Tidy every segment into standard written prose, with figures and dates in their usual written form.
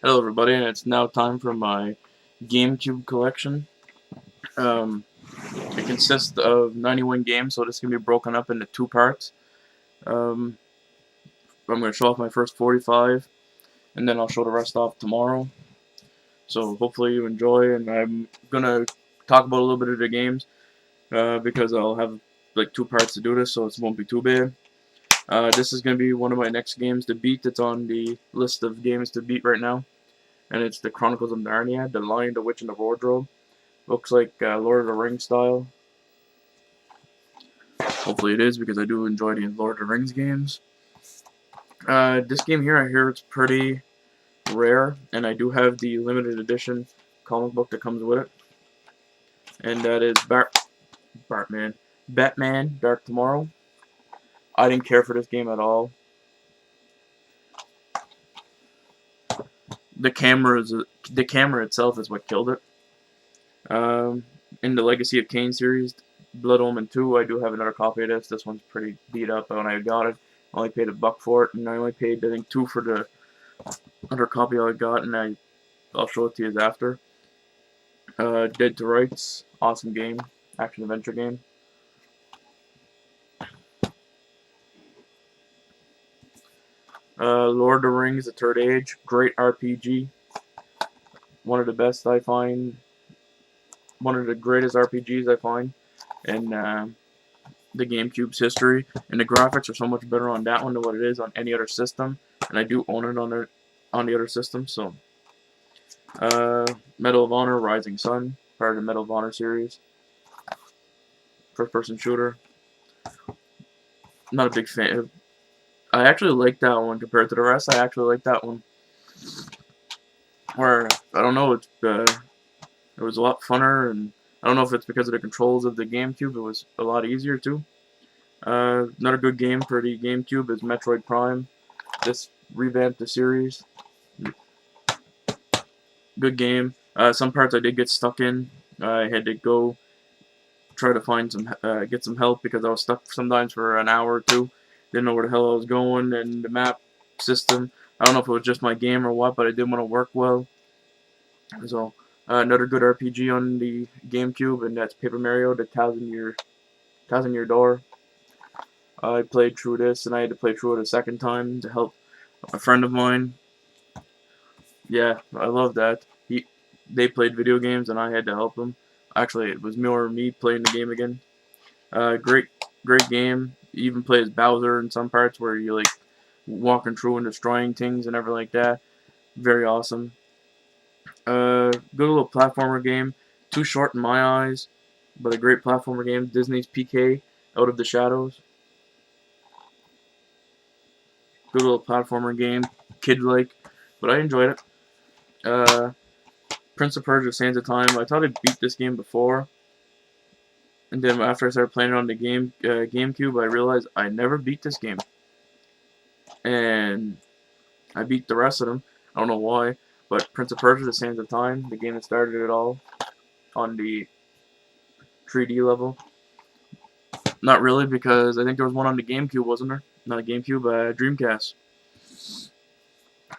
Hello everybody, and it's now time for my GameCube collection. Um, it consists of 91 games, so this can be broken up into two parts. Um, I'm going to show off my first 45, and then I'll show the rest off tomorrow. So hopefully you enjoy, and I'm going to talk about a little bit of the games, because I'll have like two parts to do this, so it won't be too bad. This is going to be one of my next games to beat. It's on the list of games to beat right now, and it's the Chronicles of Narnia, The Lion, the Witch, and the Wardrobe. Looks like Lord of the Rings style. Hopefully it is, because I do enjoy the Lord of the Rings games. This game here, I hear it's pretty rare, and I do have the limited edition comic book that comes with it. And that is Batman Dark Tomorrow. I didn't care for this game at all. The camera itself is what killed it. In the Legacy of Kain series, Blood Omen 2, I do have another copy of this. This one's pretty beat up. When I got it, I only paid $1 for it, and I only paid, I think, $2 for the other copy I got, and I'll show it to you after. Dead to Rights, awesome game, action adventure game. Lord of the Rings: The Third Age, great RPG. One of the best I find. One of the greatest RPGs I find in the GameCube's history. And the graphics are so much better on that one than what it is on any other system. And I do own it on the other system. So, Medal of Honor: Rising Sun, part of the Medal of Honor series. First-person shooter. Not a big fan. I actually like that one compared to the rest. I actually like that one. Where I don't know, it was a lot funner, and I don't know if it's because of the controls of the GameCube. It was a lot easier too. Another good game for the GameCube is Metroid Prime. This revamped the series. Good game. Some parts I did get stuck in. I had to go try to find get some help, because I was stuck sometimes for an hour or two. Didn't know where the hell I was going, and the map system, I don't know if it was just my game or what, but it didn't want to work well. So, another good RPG on the GameCube, and that's Paper Mario: The Thousand Year Door. I played through this, and I had to play through it a second time to help a friend of mine. Yeah, I love that. They played video games, and I had to help them. Actually, it was more me playing the game again. Great game. You even play as Bowser in some parts, where you're like walking through and destroying things and everything like that. Very awesome. Good little platformer game. Too short in my eyes, but a great platformer game. Disney's PK, Out of the Shadows. Good little platformer game. Kid-like, but I enjoyed it. Prince of Persia: Sands of Time. I thought I beat this game before, and then after I started playing it on the GameCube, I realized I never beat this game, and I beat the rest of them. I don't know why, but Prince of Persia: The Sands of Time, the game that started it all, on the 3D level. Not really, because I think there was one on the GameCube, wasn't there? Not a GameCube, Dreamcast.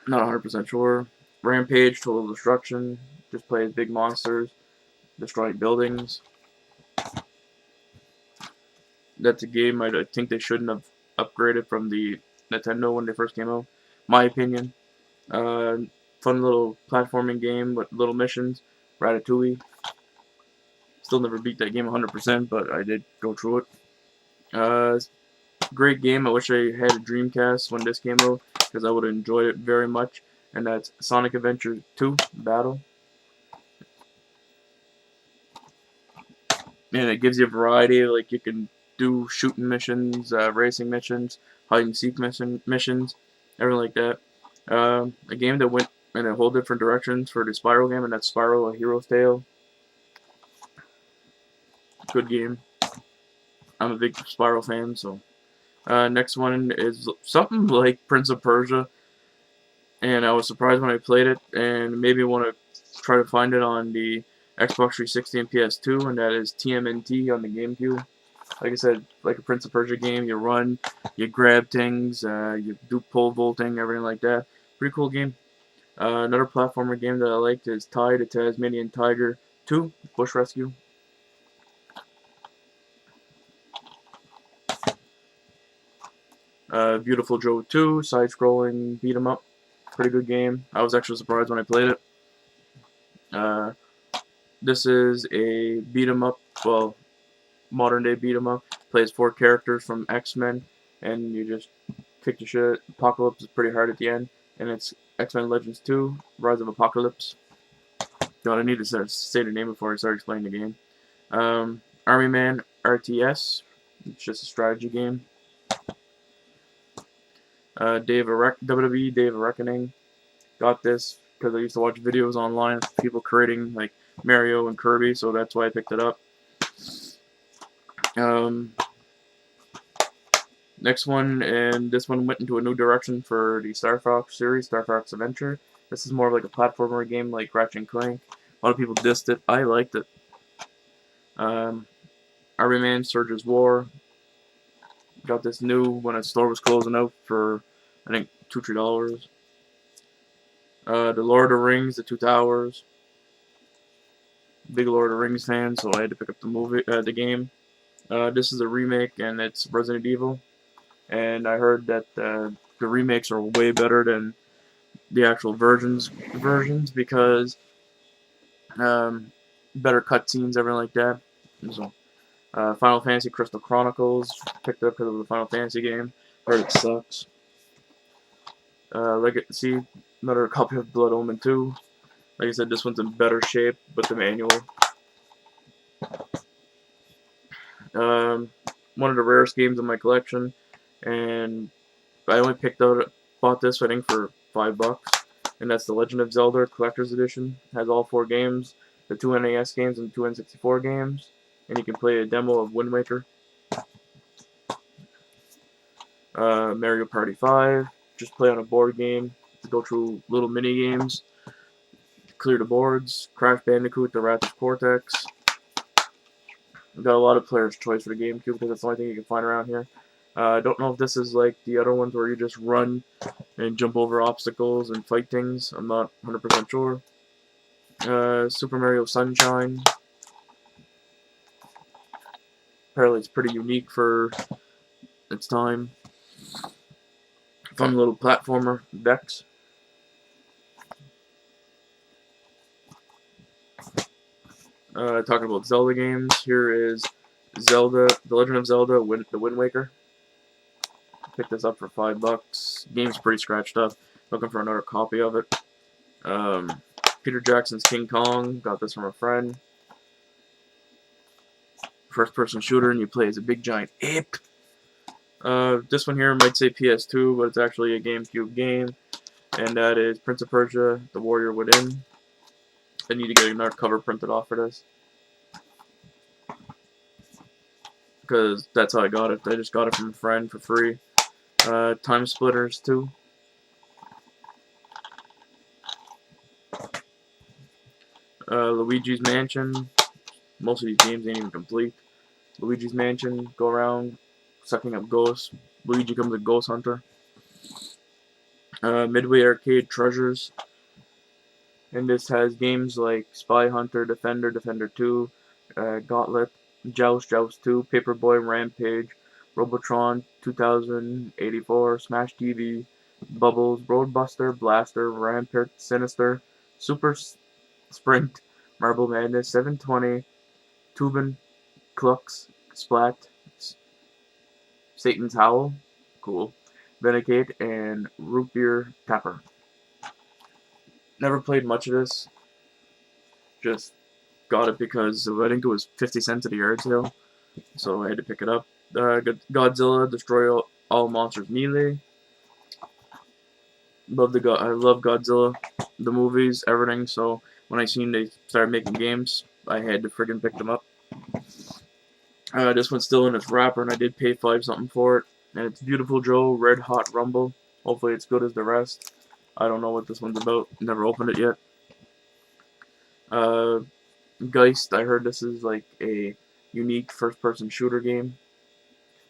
Not 100% sure. Rampage: Total Destruction. Just play as big monsters, destroy buildings. That's a game I think they shouldn't have upgraded from the Nintendo when they first came out. My opinion. Fun little platforming game with little missions. Ratatouille. Still never beat that game 100%, but I did go through it. Great game. I wish I had a Dreamcast when this came out, because I would have enjoyed it very much. And that's Sonic Adventure 2 Battle. And it gives you a variety. Like, you can do shooting missions, racing missions, hide and seek missions, everything like that. A game that went in a whole different direction for the Spyro game, and that's Spyro: A Hero's Tale. Good game. I'm a big Spyro fan, so. Next one is something like Prince of Persia, and I was surprised when I played it, and maybe want to try to find it on the Xbox 360 and PS2, and that is TMNT on the GameCube. Like I said, like a Prince of Persia game, you run, you grab things, you do pole vaulting, everything like that. Pretty cool game. Another platformer game that I liked is Tide, the Tasmanian Tiger 2, Bush Rescue. Beautiful Joe 2, side-scrolling beat 'em up. Pretty good game. I was actually surprised when I played it. This is a beat 'em up, well, modern day beat 'em up. Plays 4 characters from X-Men, and you just kick the shit. Apocalypse is pretty hard at the end, and it's X-Men Legends 2, Rise of Apocalypse. God, I need to say the name before I start explaining the game. Army Man RTS, it's just a strategy game. WWE Day of Reckoning, got this because I used to watch videos online of people creating like Mario and Kirby, so that's why I picked it up. Next one, and this one went into a new direction for the Star Fox series, Star Fox Adventure. This is more of like a platformer game like Ratchet and Clank. A lot of people dissed it. I liked it. Army Man Surge's War. Got this new when a store was closing out for, I think, $2-3. The Lord of the Rings, The Two Towers. Big Lord of the Rings fan, so I had to pick up the game. This is a remake, and it's Resident Evil. And I heard that the remakes are way better than the actual versions because better cutscenes, everything like that. So, Final Fantasy Crystal Chronicles, picked it up because of the Final Fantasy game. Heard it sucks. Legacy, another copy of Blood Omen 2. Like I said, this one's in better shape, but the manual. One of the rarest games in my collection, and I only bought this, I think, for $5, and that's The Legend of Zelda Collector's Edition. It has all 4 games, the 2 NES games and 2 N64 games, and you can play a demo of Wind Waker. Mario Party 5, just play on a board game, go through little mini games, clear the boards. Crash Bandicoot, The Wrath of Cortex. We've got a lot of players' choice for the Gamecube because that's the only thing you can find around here. I don't know if this is like the other ones where you just run and jump over obstacles and fight things. I'm not 100% sure. Super Mario Sunshine. Apparently it's pretty unique for its time. Fun little platformer, Dex. Talking about Zelda games, here is Zelda, The Legend of Zelda, The Wind Waker. Picked this up for $5. Game's pretty scratched up. Looking for another copy of it. Peter Jackson's King Kong. Got this from a friend. First-person shooter, and you play as a big giant ape. This one here might say PS2, but it's actually a GameCube game, and that is Prince of Persia: The Warrior Within. I need to get another cover printed off for this, because that's how I got it. I just got it from a friend for free. Time Splitters 2. Luigi's Mansion. Most of these games ain't even complete. Luigi's Mansion, go around sucking up ghosts. Luigi becomes a ghost hunter. Midway Arcade Treasures. And this has games like Spy Hunter, Defender, Defender 2, Gauntlet, Joust, Joust 2, Paperboy, Rampage, Robotron, 2084, Smash TV, Bubbles, Roadbuster, Blaster, Rampart, Sinister, Super Sprint, Marble Madness, 720, Tubin, Klux, Splat, Satan's Howl, cool, Vindicate, and Root Beer Tapper. Never played much of this. Just got it because I think it was 50 cents at a yard sale, so I had to pick it up. Godzilla, Destroy All Monsters Melee. I love Godzilla, the movies, everything. So when I seen they started making games, I had to friggin' pick them up. This one's still in its wrapper, and I did pay $5 something for it. And it's Beautiful Joe Red Hot Rumble. Hopefully it's good as the rest. I don't know what this one's about. Never opened it yet. Geist, I heard this is like a unique first-person shooter game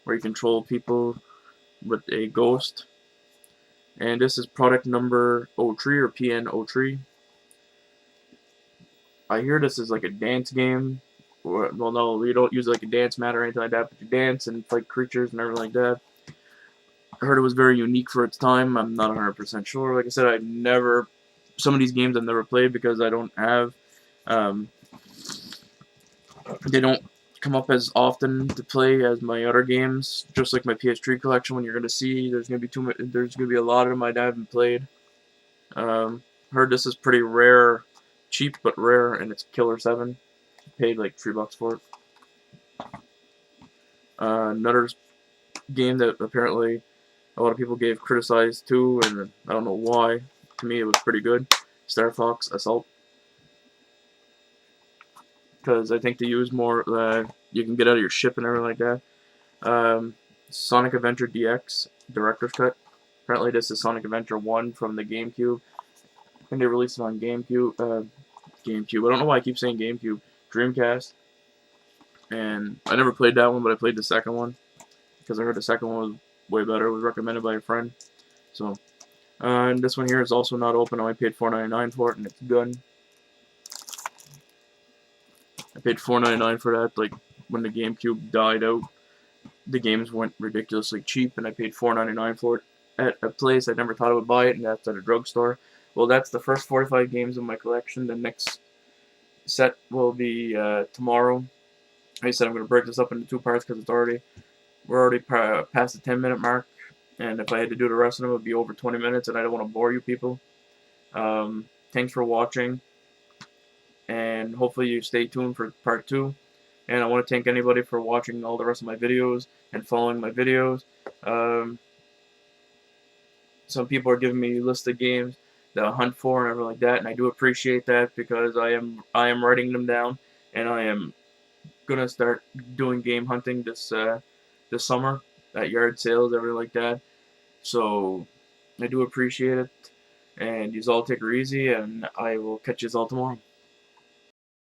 where you control people with a ghost. And this is product number 03 or PN03. I hear this is like a dance game. Well, no, you don't use like a dance mat or anything like that, but you dance and fight creatures and everything like that. I heard it was very unique for its time. I'm not 100% sure. Like I said, some of these games I've never played because I don't have, um, they don't come up as often to play as my other games. Just like my PS3 collection, when you're gonna see, there's gonna be a lot of them I haven't played. Heard this is pretty rare, cheap but rare, and it's Killer 7. Paid like $3 for it. Another game that apparently a lot of people gave criticized too, and I don't know why. To me, it was pretty good. Star Fox Assault, because I think they use more. You can get out of your ship and everything like that. Sonic Adventure DX Director's Cut. Apparently, this is Sonic Adventure 1 from the Gamecube. I think they released it on GameCube. GameCube. I don't know why I keep saying GameCube. Dreamcast. And I never played that one, but I played the second one because I heard the second one was way better. It was recommended by a friend. So, and this one here is also not open. I only paid $4.99 for it, and it's good. I paid $4.99 for that. Like when the GameCube died out, the games went ridiculously cheap, and I paid $4.99 for it at a place I never thought I would buy it, and that's at a drugstore. Well, that's the first 45 games in my collection. The next set will be tomorrow. Like I said, I'm going to break this up into 2 parts because we're already past the 10-minute mark, and if I had to do the rest of them, it would be over 20 minutes, and I don't want to bore you people. Thanks for watching, and hopefully you stay tuned for part 2. And I want to thank anybody for watching all the rest of my videos and following my videos. Some people are giving me lists of games that I hunt for and everything like that, and I do appreciate that because I am writing them down, and I am gonna start doing game hunting this summer at yard sales, everything like that. So I do appreciate it, and you all take it easy, and I will catch you all tomorrow.